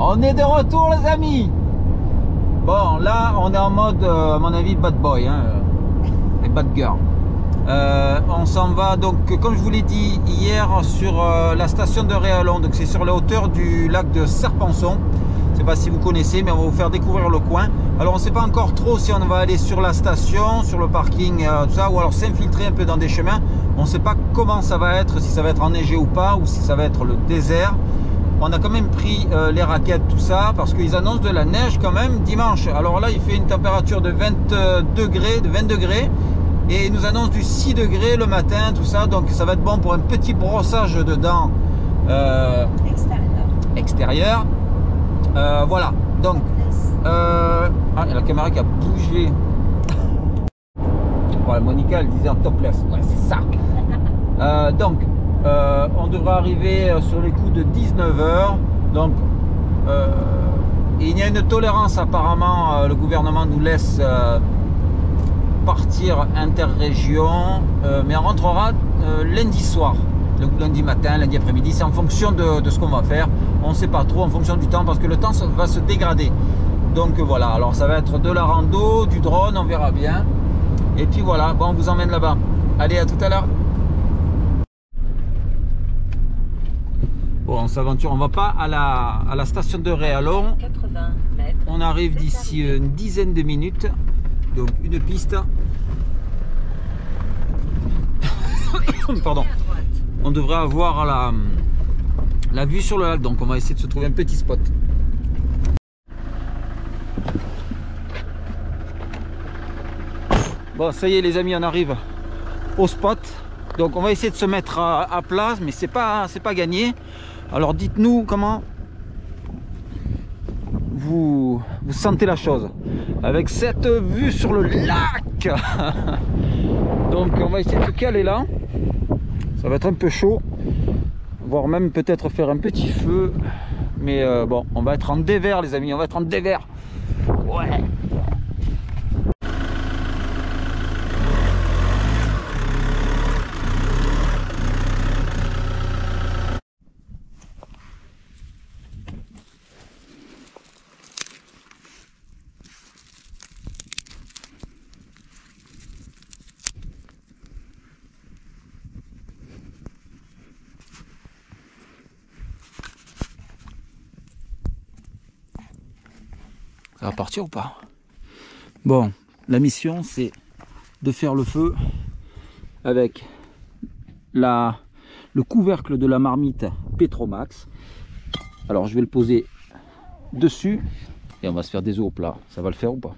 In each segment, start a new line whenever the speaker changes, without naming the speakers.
On est de retour les amis. Bon là on est en mode à mon avis bad boy hein, et bad girl. On s'en va donc comme je vous l'ai dit hier sur la station de Réalon. Donc c'est sur la hauteur du lac de Serpenson. Je ne sais pas si vous connaissez mais on va vous faire découvrir le coin. Alors on ne sait pas encore trop si on va aller sur la station, sur le parking, tout ça, ou alors s'infiltrer un peu dans des chemins. On ne sait pas comment ça va être, si ça va être enneigé ou pas, ou si ça va être le désert. On a quand même pris les raquettes, tout ça, parce qu'ils annoncent de la neige quand même dimanche. Alors là, il fait une température de 20 degrés, et ils nous annoncent du 6 degrés le matin, tout ça. Donc ça va être bon pour un petit brossage de dents extérieur. Voilà, donc, ah, il y a la caméra qui a bougé. Voilà, Monica, elle disait en topless, ouais, c'est ça. Donc, on devra arriver sur les coups de 19 h. Donc, il y a une tolérance apparemment, le gouvernement nous laisse partir interrégion, mais on rentrera lundi soir, lundi matin, lundi après-midi. C'est en fonction de ce qu'on va faire. On ne sait pas trop en fonction du temps parce que le temps ça va se dégrader. Donc voilà, alors ça va être de la rando, du drone, on verra bien. Et puis voilà, bon, on vous emmène là-bas. Allez, à tout à l'heure. Bon, on s'aventure, on va pas à la station de Réalon. On arrive d'ici une dizaine de minutes. Donc une piste. Pardon. On devrait avoir la vue sur le lac. Donc on va essayer de se trouver un petit spot. Bon, ça y est les amis, on arrive au spot. Donc on va essayer de se mettre à plat, mais c'est pas gagné. Alors dites-nous comment vous sentez la chose avec cette vue sur le lac. Donc on va essayer de se caler là. Ça va être un peu chaud, voire même peut-être faire un petit feu. Mais bon, on va être en dévers les amis, on va être en dévers. Ouais. Ça va partir ou pas? Bon, la mission c'est de faire le feu avec le couvercle de la marmite Petromax. Alors je vais le poser dessus et on va se faire des œufs au plat. Ça va le faire ou pas?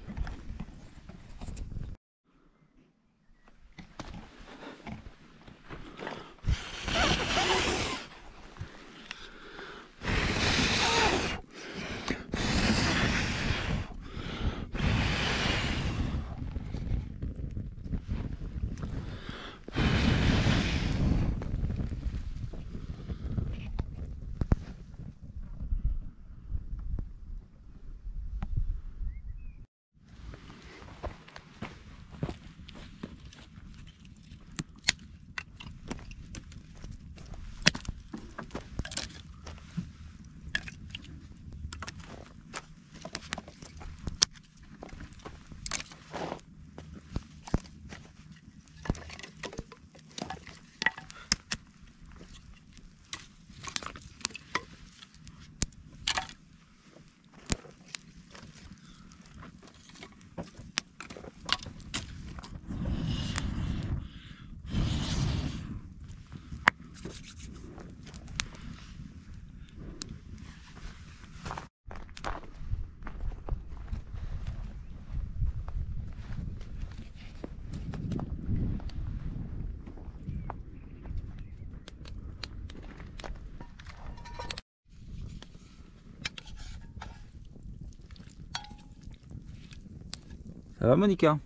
Ça va Monica?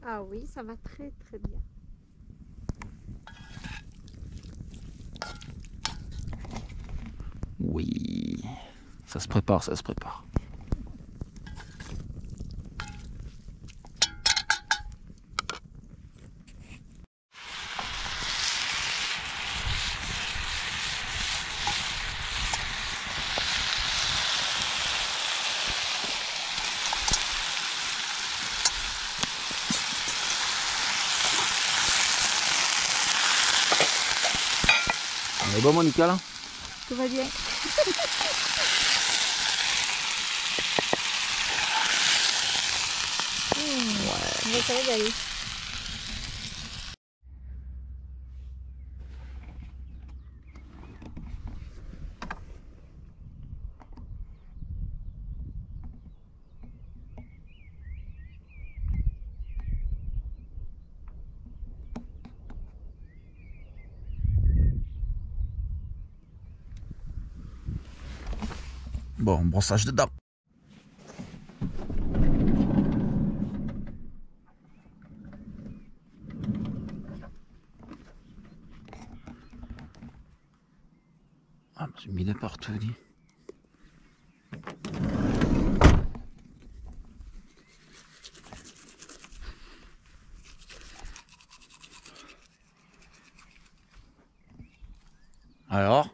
Ah oui, ça va très très bien.
Oui, ça se prépare, ça se prépare. Elle est bonne Monica là?
Tout va bien. On va se régaler.
Bon, brossage de dents. Ah, j'ai mis de partout, dis. Alors,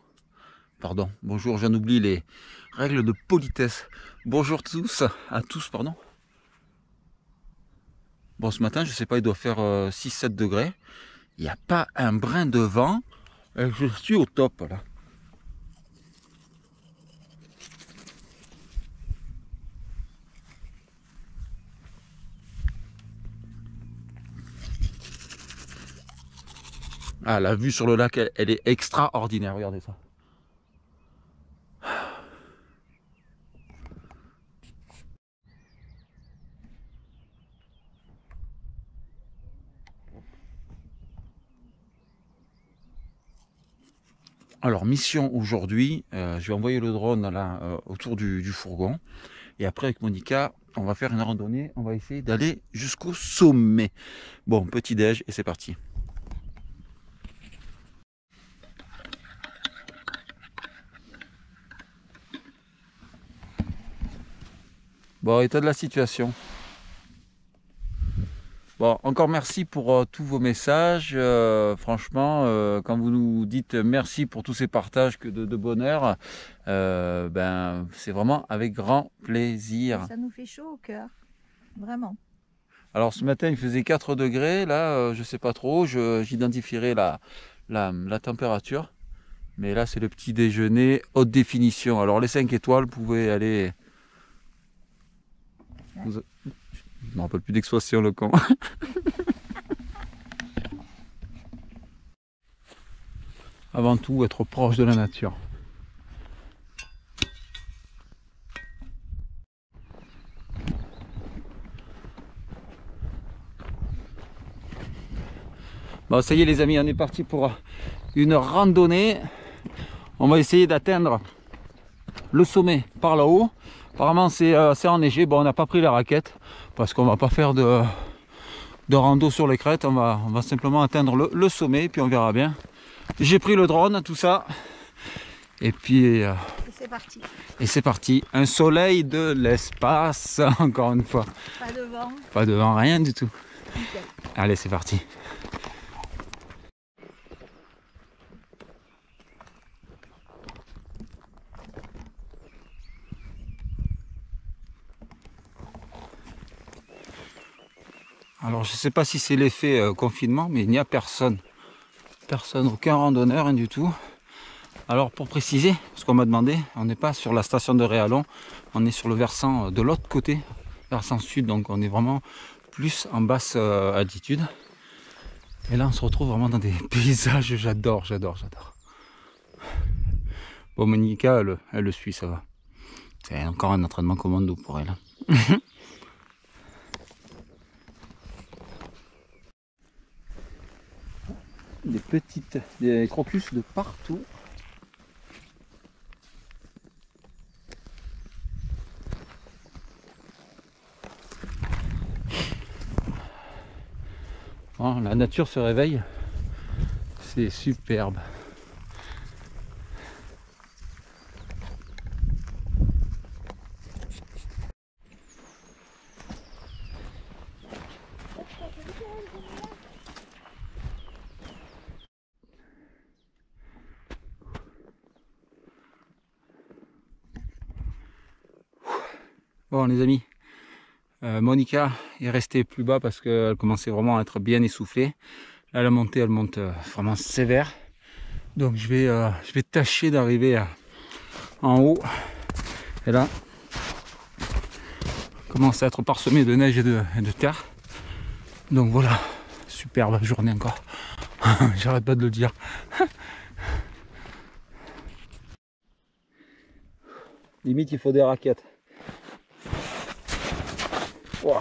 pardon, bonjour, j'en oublie les règles de politesse. Bonjour à tous, pardon. Bon, ce matin, je sais pas, il doit faire 6-7 degrés. Il n'y a pas un brin de vent. Et je suis au top, là. Ah, la vue sur le lac, elle est extraordinaire, regardez ça. Alors, mission aujourd'hui, je vais envoyer le drone là, autour du fourgon. Et après, avec Monica, on va faire une randonnée. On va essayer d'aller jusqu'au sommet. Bon, petit déj et c'est parti. Bon, état de la situation. Bon, encore merci pour tous vos messages. Franchement, quand vous nous dites merci pour tous ces partages de bonheur, ben, c'est vraiment avec grand plaisir.
Ça nous fait chaud au cœur, vraiment.
Alors ce matin, il faisait 4 degrés. Là, je sais pas trop, j'identifierai la température. Mais là, c'est le petit déjeuner haute définition. Alors les 5 étoiles, vous pouvez aller... Je ne me rappelle plus d'expression, le con. Avant tout, être proche de la nature. Bon, ça y est les amis, on est parti pour une randonnée. On va essayer d'atteindre le sommet par là-haut. Apparemment c'est enneigé. Bon, on n'a pas pris la raquette parce qu'on va pas faire de rando sur les crêtes. On va simplement atteindre le sommet, puis on verra bien. J'ai pris le drone, tout ça. Et puis...
Et c'est parti.
Et c'est parti. Un soleil de l'espace, encore une fois.
Pas de vent.
Pas de vent, rien du tout.
Nickel.
Allez, c'est parti. Alors, je ne sais pas si c'est l'effet confinement, mais il n'y a personne. Personne, aucun randonneur, rien du tout. Alors, pour préciser, ce qu'on m'a demandé, on n'est pas sur la station de Réalon, on est sur le versant de l'autre côté, versant sud, donc on est vraiment plus en basse altitude. Et là, on se retrouve vraiment dans des paysages, j'adore. Bon, Monica, elle le suit, ça va. C'est encore un entraînement commando pour elle. Des crocus de partout. Oh, la nature se réveille, c'est superbe. Bon les amis, Monica est restée plus bas parce qu'elle commençait vraiment à être bien essoufflée. Là la montée elle monte vraiment sévère. Donc je vais tâcher d'arriver en haut. Et là, commence à être parsemé de neige et de terre. Donc voilà, superbe journée encore. J'arrête pas de le dire. Limite, il faut des raquettes. Wow.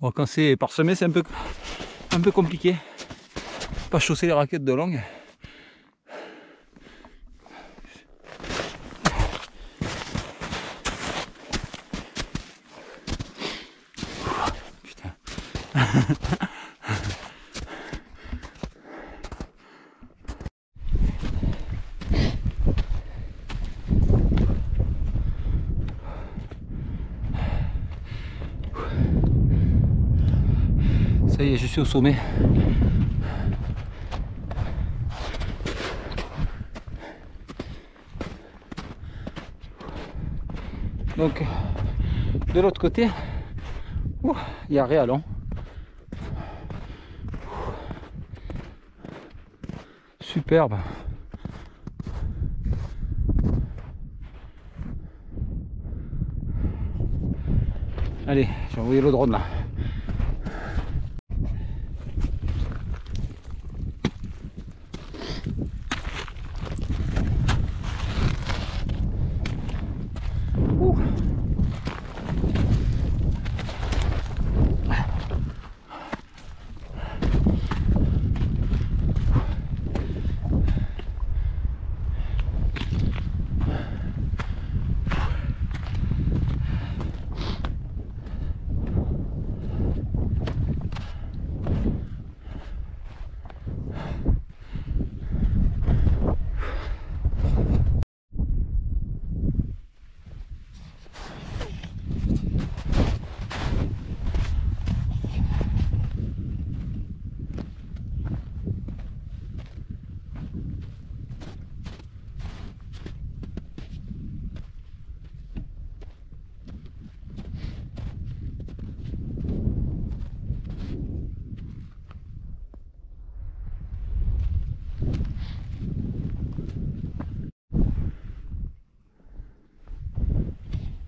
Bon, quand c'est parsemé, c'est un peu compliqué. Pas chausser les raquettes de longue. Putain. Ça y est, je suis au sommet. Donc, de l'autre côté, il y a Réalon. Superbe. Allez, j'ai envoyé le drone là.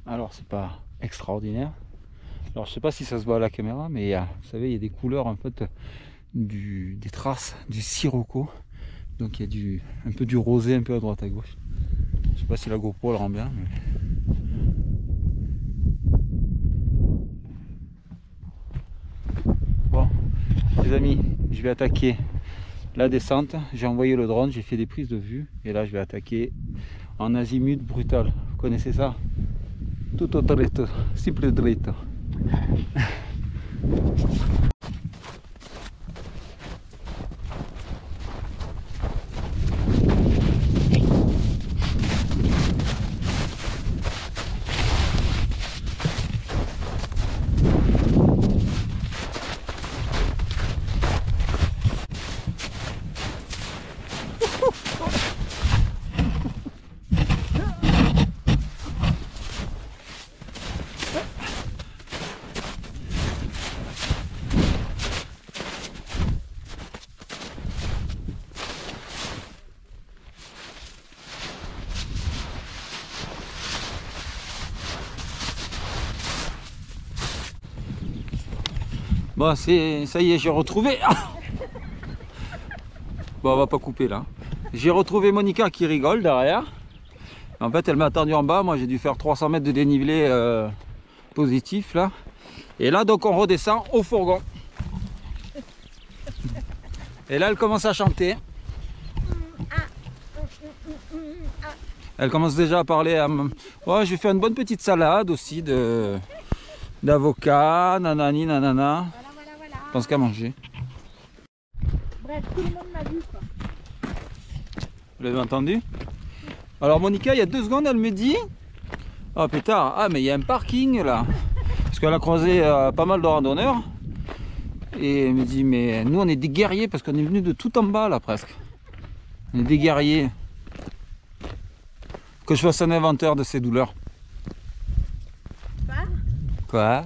Alors c'est pas extraordinaire. Alors je sais pas si ça se voit à la caméra, mais vous savez, il y a des couleurs en fait, des traces du sirocco. Donc il y a un peu du rosé un peu à droite à gauche. Je sais pas si la GoPro le rend bien. Mais... Bon, les amis, je vais attaquer la descente. J'ai envoyé le drone, j'ai fait des prises de vue. Et là je vais attaquer en azimut brutal. Vous connaissez ça? Tutto dritto, simple dritto. Bon, ça y est, j'ai retrouvé. Bon, on va pas couper là. J'ai retrouvé Monica qui rigole derrière. En fait, elle m'a attendu en bas. Moi, j'ai dû faire 300 mètres de dénivelé positif là. Et là, donc, on redescend au fourgon. Et là, elle commence à chanter. Elle commence déjà à parler à... Ouais, je vais faire une bonne petite salade aussi d'avocat, nanani, nanana.
Voilà.
Je pense qu'à manger.
Bref, tout le monde m'a vu quoi.
Vous l'avez entendu? Alors Monica, il y a 2 secondes, elle me dit... Oh putain, ah mais il y a un parking là. Parce qu'elle a croisé pas mal de randonneurs. Et elle me dit, mais nous on est des guerriers parce qu'on est venu de tout en bas là presque. On est des guerriers. Que je fasse un inventaire de ces douleurs. Quoi?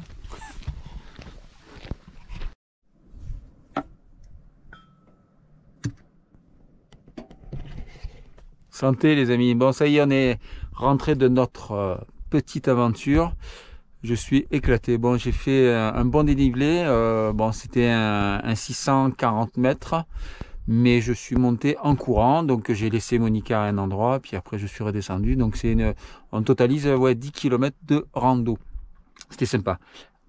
Santé les amis. Bon ça y est, on est rentré de notre petite aventure. Je suis éclaté. Bon, j'ai fait un bon dénivelé. Bon, c'était un 640 mètres. Mais je suis monté en courant. Donc j'ai laissé Monica à un endroit. Puis après je suis redescendu. Donc on totalise 10 km de rando. C'était sympa.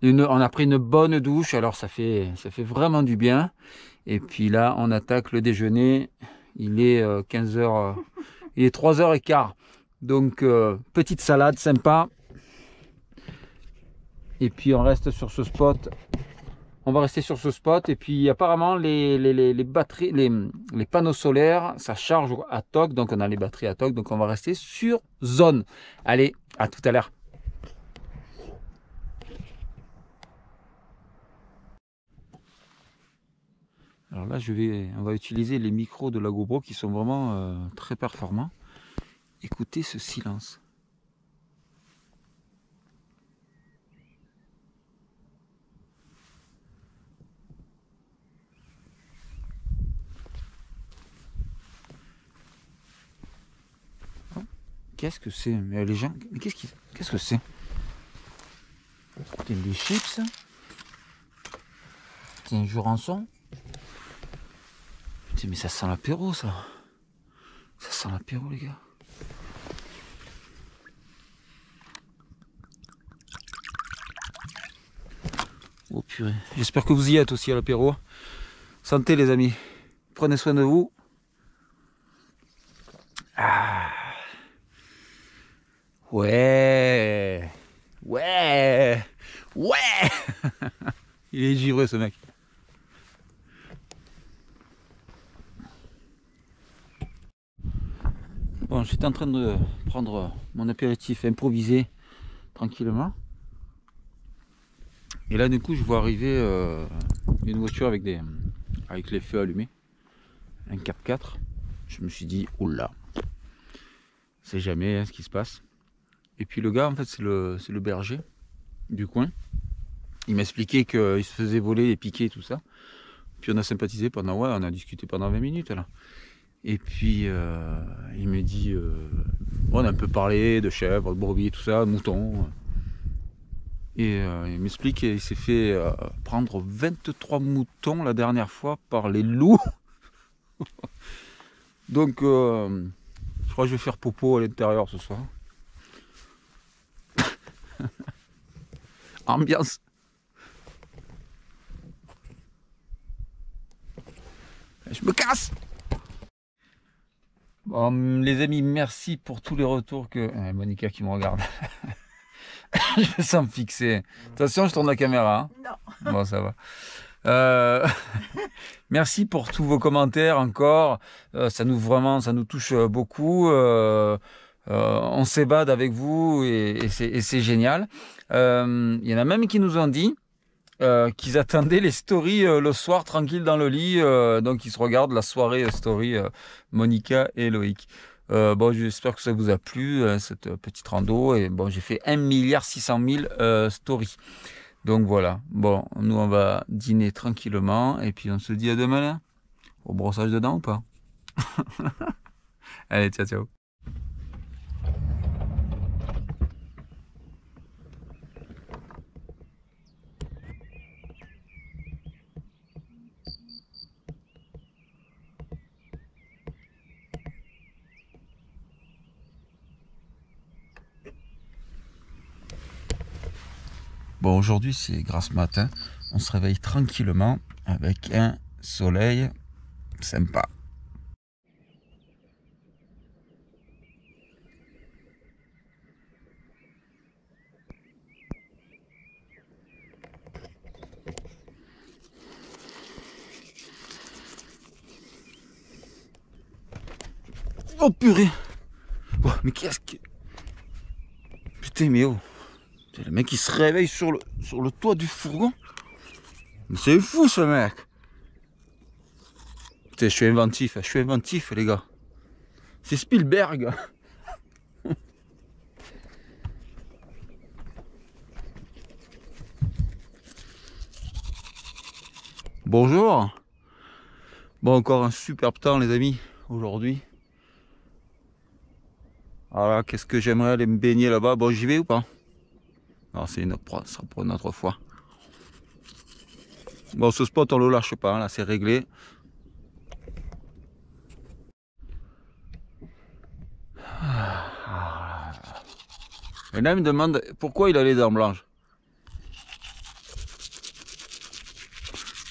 On a pris une bonne douche. Alors ça fait vraiment du bien. Et puis là, on attaque le déjeuner. Il est 15h. Il est 3h15. Donc, petite salade sympa. Et puis, on reste sur ce spot. On va rester sur ce spot. Et puis, apparemment, les batteries, les panneaux solaires, ça charge à toc. Donc, on a les batteries à toc. Donc, on va rester sur zone. Allez, à tout à l'heure. Alors là, on va utiliser les micros de la GoPro qui sont vraiment très performants. Écoutez ce silence. Oh, qu'est-ce que c'est? Mais les gens, mais qu'est-ce que c'est? Des chips. C'est un jurançon. Putain, mais ça sent l'apéro, ça. Ça sent l'apéro, les gars. Oh purée. J'espère que vous y êtes aussi à l'apéro. Santé, les amis. Prenez soin de vous. Ah. Ouais. Ouais. Ouais. Il est givré, ce mec. Bon, j'étais en train de prendre mon apéritif improvisé tranquillement. Et là, du coup, je vois arriver une voiture avec les feux allumés. Un 4x4. Je me suis dit, oh là, c'est jamais ce qui se passe. Et puis le gars, en fait, c'est le berger du coin. Il m'expliquait qu'il se faisait voler et piquer et tout ça. Puis on a sympathisé pendant, on a discuté pendant 20 minutes là. Et puis il me dit, on a un peu parlé de chèvres, de brebis, tout ça, de moutons. Et il m'explique qu'il s'est fait prendre 23 moutons la dernière fois par les loups. Donc je crois que je vais faire popo à l'intérieur ce soir. Ambiance. Je me casse. Bon, les amis, merci pour tous les retours que... Monica qui me regarde. Je me sens fixé. Attention, je tourne la caméra. Hein.
Non.
Bon, ça va. Merci pour tous vos commentaires encore. Ça nous touche beaucoup. On s'ébade avec vous et c'est génial. Il y en a même qui nous ont dit qu'ils attendaient les stories le soir tranquille dans le lit. Donc ils se regardent la soirée story Monica et Loïc. Bon, j'espère que ça vous a plu cette petite rando. Et bon, j'ai fait 1,6 milliard stories. Donc voilà. Bon, nous on va dîner tranquillement et puis on se dit à demain là. Au brossage de dents ou pas? Allez, ciao ciao. Bon, aujourd'hui c'est grasse matin, on se réveille tranquillement avec un soleil sympa. Oh purée! Oh, mais qu'est-ce que... Putain, mais oh! Le mec il se réveille sur le toit du fourgon. C'est fou ce mec. Putain, je suis inventif les gars. C'est Spielberg. Bonjour. Bon, encore un superbe temps les amis aujourd'hui. Alors qu'est-ce que j'aimerais aller me baigner là-bas? Bon, j'y vais ou pas? Non, c'est une ça sera pour une autre fois. Bon, ce spot on le lâche pas, hein, là c'est réglé. Et là il me demande pourquoi il a les dents blanches.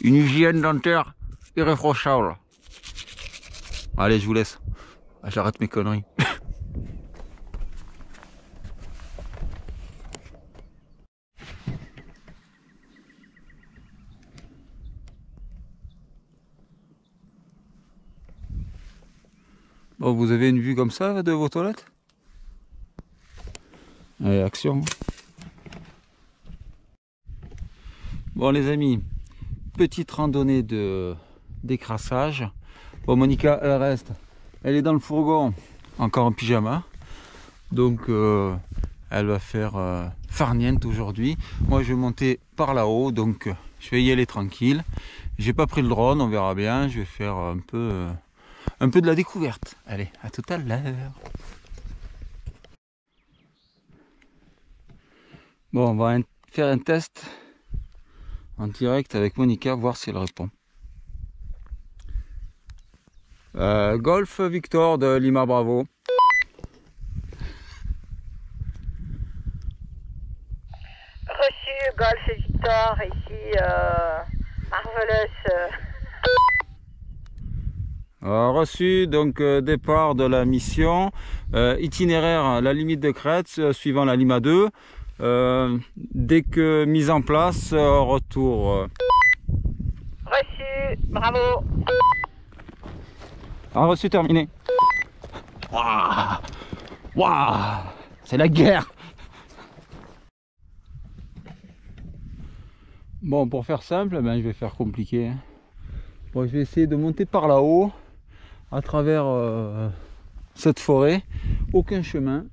Une hygiène dentaire irréprochable. Allez, je vous laisse. J'arrête mes conneries. Bon, vous avez une vue comme ça de vos toilettes? Allez, action. Bon les amis, petite randonnée de décrassage. Bon, Monica elle reste, elle est dans le fourgon, encore en pyjama. Donc elle va faire farniente aujourd'hui. Moi je vais monter par là-haut, donc je vais y aller tranquille. J'ai pas pris le drone, on verra bien. Je vais faire un peu de la découverte. Allez, à tout à l'heure. Bon, on va faire un test en direct avec Monica, voir si elle répond. Golf Victor de Lima Bravo.
Reçu, Golf Victor, ici, Marvelous.
Reçu, donc départ de la mission, itinéraire la limite de crête, suivant la Lima 2. Dès que mise en place, retour.
Reçu, bravo.
Reçu, terminé. Waouh, waouh, c'est la guerre. Bon, pour faire simple, ben, je vais faire compliqué. Bon, je vais essayer de monter par là-haut, à travers cette forêt. Aucun chemin.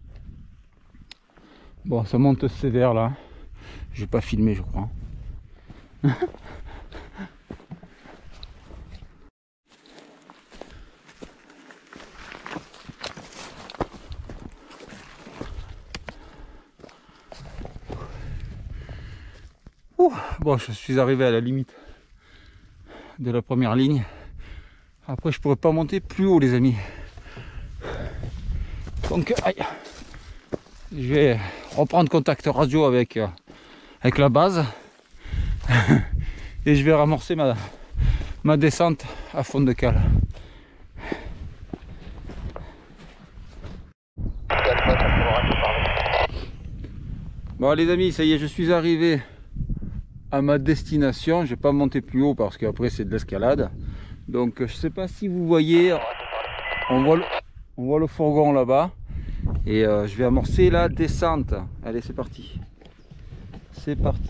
Bon, ça monte sévère là. Je vais pas filmer, je crois. Bon, je suis arrivé à la limite de la première ligne. Après, je pourrais pas monter plus haut, les amis. Donc, aïe. Je vais reprendre contact radio avec la base et je vais ramorcer ma descente à fond de cale. Bon les amis, ça y est, je suis arrivé à ma destination. Je vais pas monter plus haut parce qu'après c'est de l'escalade. Donc je sais pas si vous voyez, on voit le fourgon là-bas. Et je vais amorcer la descente. Allez, c'est parti. C'est parti.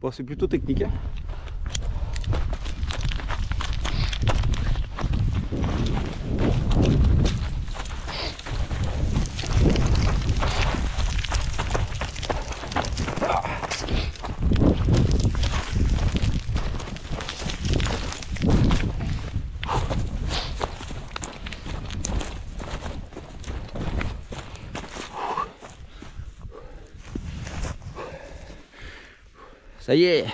Bon, c'est plutôt technique, hein. Ça y est.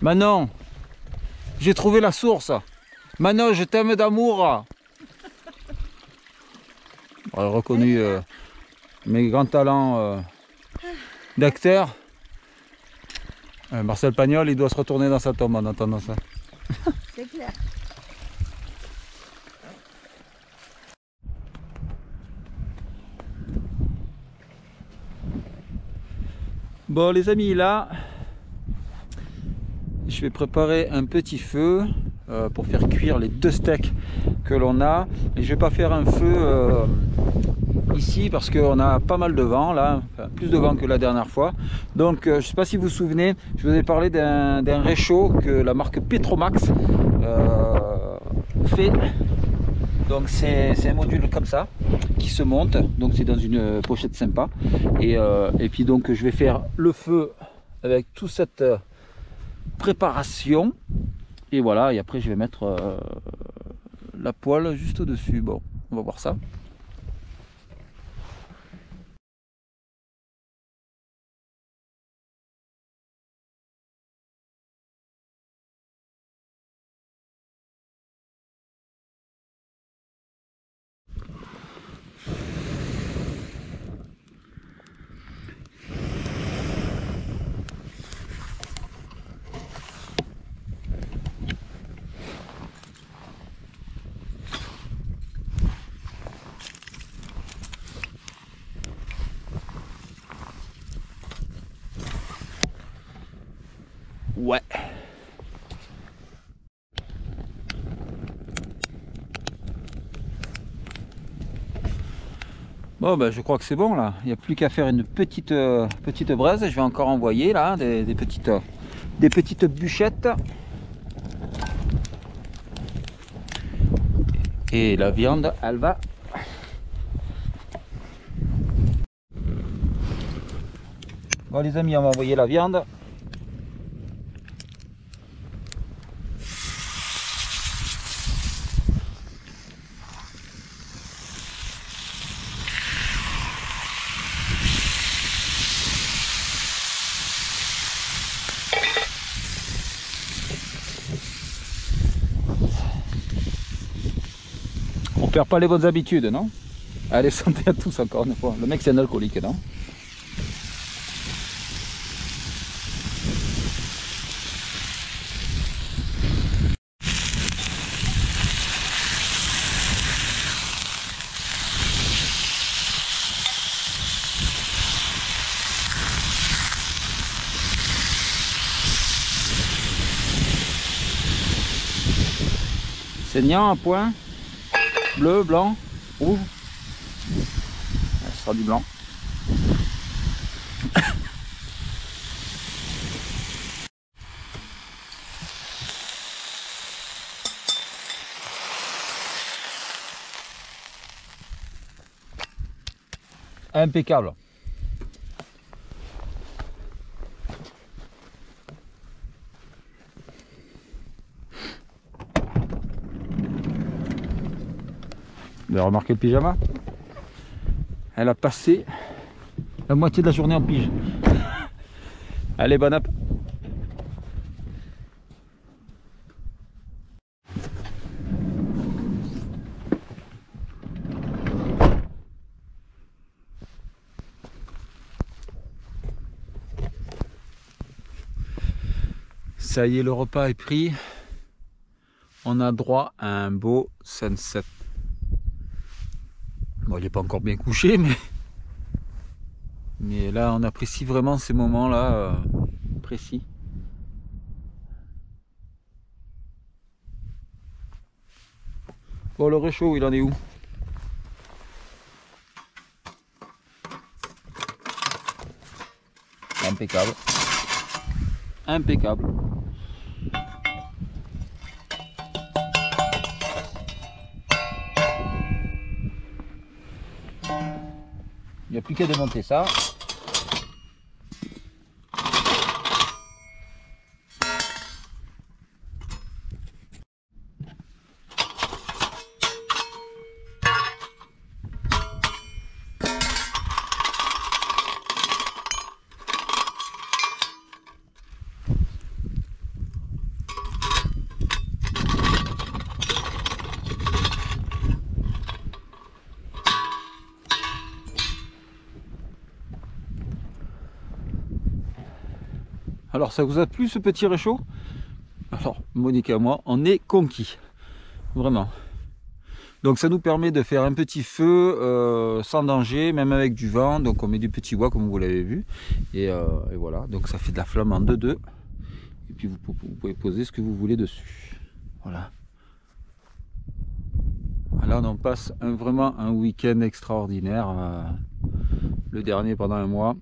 Manon, j'ai trouvé la source. Manon, je t'aime d'amour. J'aurais reconnu mes grands talents d'acteur. Marcel Pagnol, il doit se retourner dans sa tombe en entendant ça.
C'est clair.
Bon les amis, là, je vais préparer un petit feu pour faire cuire les 2 steaks que l'on a. Et je vais pas faire un feu ici parce qu'on a pas mal de vent là, enfin, plus de vent que la dernière fois. Donc je sais pas si vous vous souvenez, je vous ai parlé d'un réchaud que la marque Petromax fait. Donc c'est un module comme ça qui se monte, donc c'est dans une pochette sympa. Et puis donc je vais faire le feu avec toute cette préparation. Et voilà, et après je vais mettre la poêle juste au-dessus. Bon, on va voir ça. Ouais. Bon ben je crois que c'est bon là. Il n'y a plus qu'à faire une petite braise. Je vais encore envoyer là des petites bûchettes. Et la viande, elle va. Bon les amis, on va envoyer la viande. On perd pas les bonnes habitudes, non? Allez, santé à tous encore une fois. Le mec c'est un alcoolique, non? Saignant, un point. Bleu, blanc, rouge. Ce sera du blanc. Impeccable. Vous avez remarqué le pyjama? Elle a passé la moitié de la journée en pige. Allez, bonne app. Ça y est, le repas est pris. On a droit à un beau sunset. Bon, il n'est pas encore bien couché, mais là, on apprécie vraiment ces moments-là précis. Bon, le réchaud, il en est où? Impeccable. Impeccable. Il n'y a plus qu'à démonter ça. Alors ça vous a plu ce petit réchaud? Alors Monique et moi, on est conquis. Vraiment. Donc ça nous permet de faire un petit feu sans danger, même avec du vent. Donc on met du petit bois comme vous l'avez vu. Et voilà, donc ça fait de la flamme en 2-2. Et puis vous pouvez poser ce que vous voulez dessus. Voilà. Là on passe vraiment un week-end extraordinaire. Le dernier pendant un mois.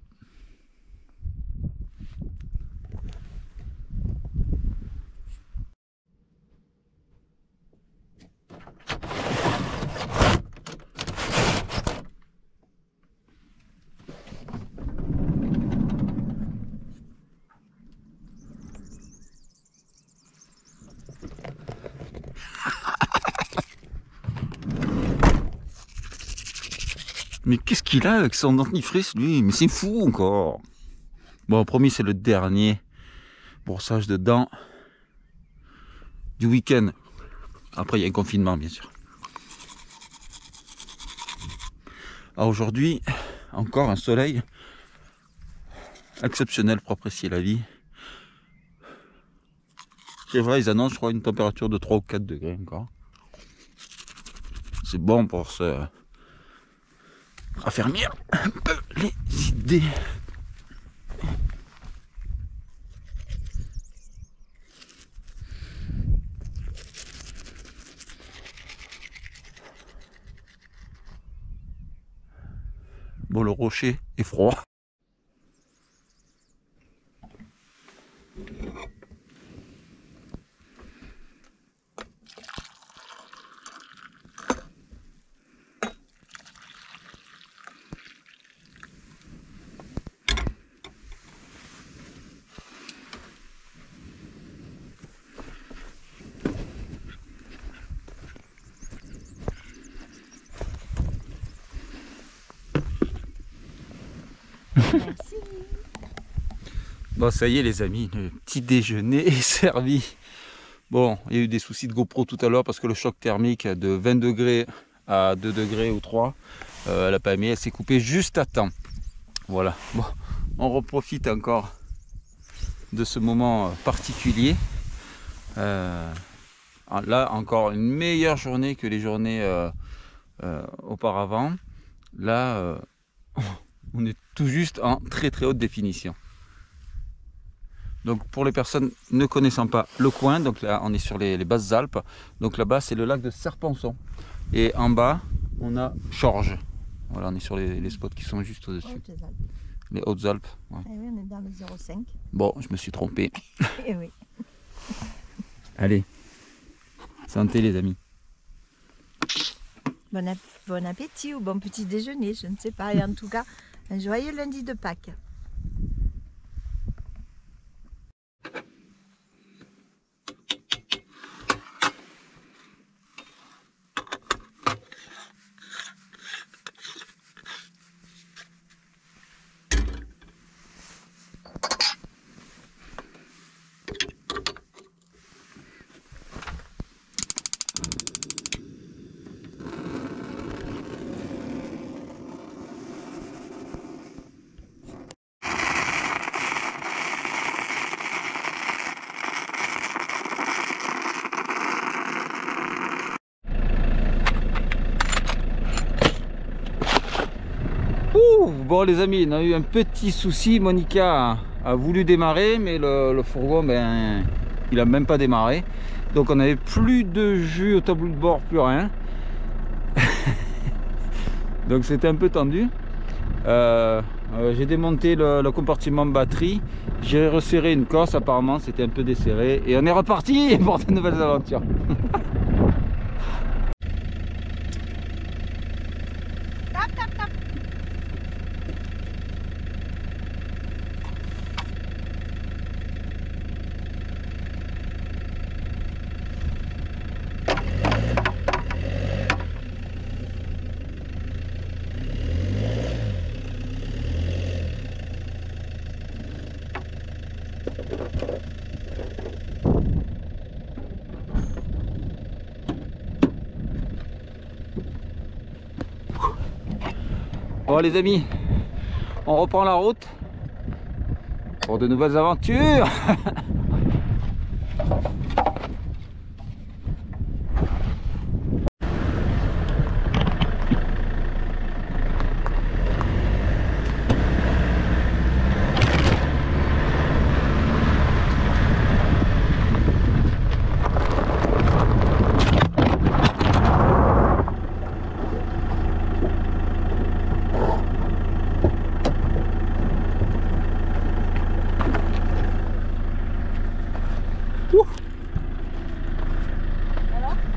Mais qu'est-ce qu'il a avec son dentifrice lui? Mais c'est fou encore. Bon, promis, c'est le dernier brossage de dents du week-end. Après, il y a un confinement, bien sûr. Alors aujourd'hui, encore un soleil exceptionnel pour apprécier la vie. C'est vrai, ils annoncent, je crois, une température de 3 ou 4 degrés encore. C'est bon pour se raffermir un peu les idées. Bon, le rocher est froid.
Merci.
Bon, ça y est les amis, le petit déjeuner est servi. Bon, il y a eu des soucis de GoPro tout à l'heure parce que le choc thermique de 20 degrés à 2 degrés ou 3, elle n'a pas aimé, elle s'est coupée juste à temps. Voilà, bon, on reprofite encore de ce moment particulier. Là, encore une meilleure journée que les journées auparavant. Là, on est tout juste en très très haute définition. Donc pour les personnes ne connaissant pas le coin, donc là on est sur les basses Alpes. Donc là-bas c'est le lac de Serponçon. Et en bas on a Chorges. Voilà, on est sur les spots qui sont juste au-dessus. Les Hautes-Alpes. Ouais.
Eh oui, on est dans le 05.
Bon, je me suis trompé.
Eh oui.
Allez, santé les amis.
Bon appétit ou bon petit déjeuner, je ne sais pas. Et en tout cas, un joyeux lundi de Pâques.
Bon les amis, on a eu un petit souci. Monica a voulu démarrer, mais le fourgon, ben, il a même pas démarré. Donc on n'avait plus de jus au tableau de bord, plus rien. Donc c'était un peu tendu. J'ai démonté le compartiment batterie. J'ai resserré une cosse, apparemment c'était un peu desserré. Et on est reparti pour de nouvelles aventures. Bon les amis, on reprend la route. pour de nouvelles aventures.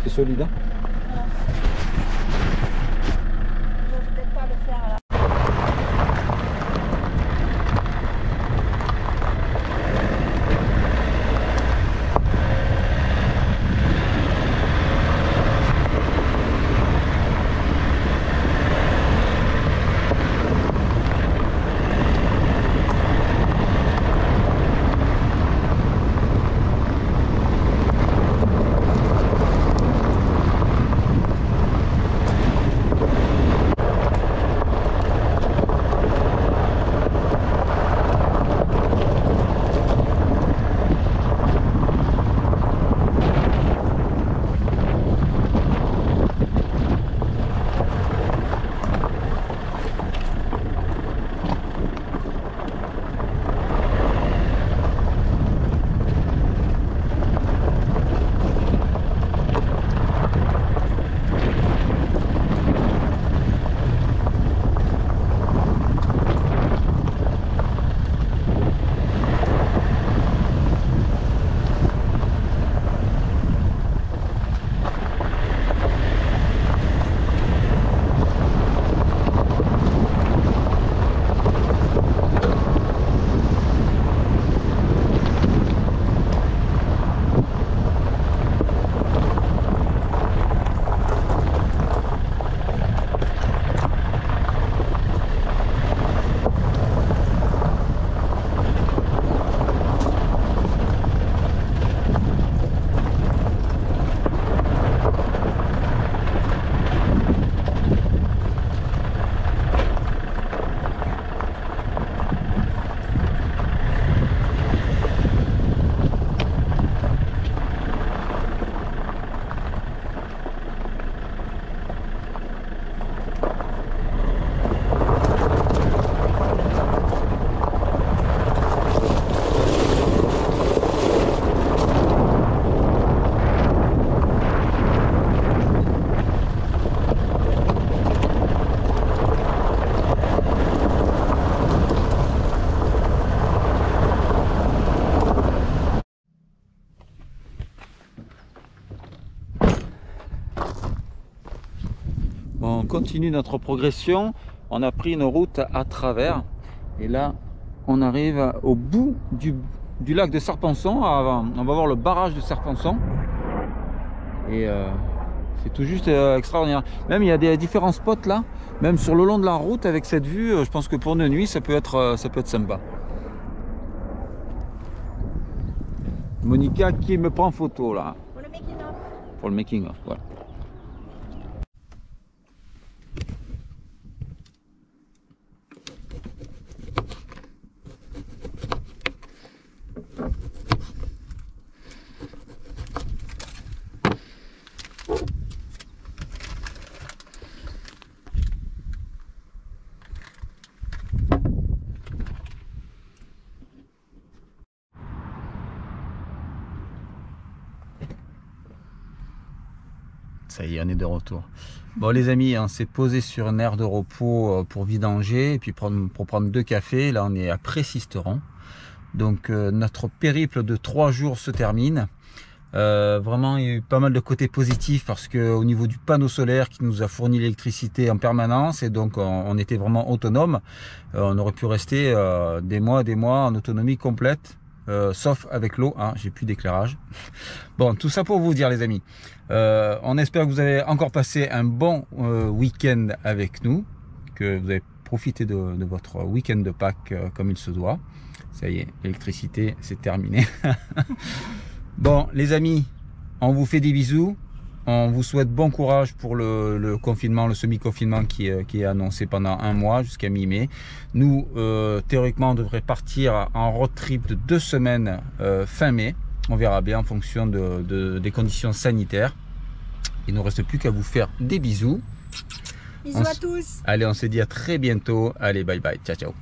C'est solide, hein?
Je vais peut-être pas le faire là.
On continue notre progression. On a pris une route à travers. Et là, on arrive au bout du lac de Serpenson. On va voir le barrage de Serpenson. Et c'est tout juste extraordinaire. Même il y a des différents spots là. Même sur le long de la route avec cette vue, je pense que pour une nuit, ça peut être sympa. Monica qui me prend photo là.
Pour le making of.
Pour le making of, voilà. Ça y est, on est de retour. Bon les amis, on s'est posé sur une aire de repos pour vidanger et puis pour prendre 2 cafés. Là on est à Pré-Sisteron. Donc notre périple de 3 jours se termine. Vraiment il y a eu pas mal de côtés positifs parce que au niveau du panneau solaire qui nous a fourni l'électricité en permanence et donc on était vraiment autonome. On aurait pu rester des mois en autonomie complète. Sauf avec l'eau, hein, j'ai plus d'éclairage. Bon, tout ça pour vous dire les amis, on espère que vous avez encore passé un bon week-end avec nous, que vous avez profité de votre week-end de Pâques comme il se doit. Ça y est, l'électricité c'est terminé. Bon les amis, on vous fait des bisous, On vous souhaite bon courage pour le confinement, le semi-confinement qui est annoncé pendant un mois jusqu'à mi-mai. Nous, théoriquement, on devrait partir en road trip de 2 semaines fin mai. On verra bien en fonction des conditions sanitaires. Il ne nous reste plus qu'à vous faire des bisous.
Bisous à tous.
Allez, on se dit à très bientôt. Allez, bye bye. Ciao, ciao.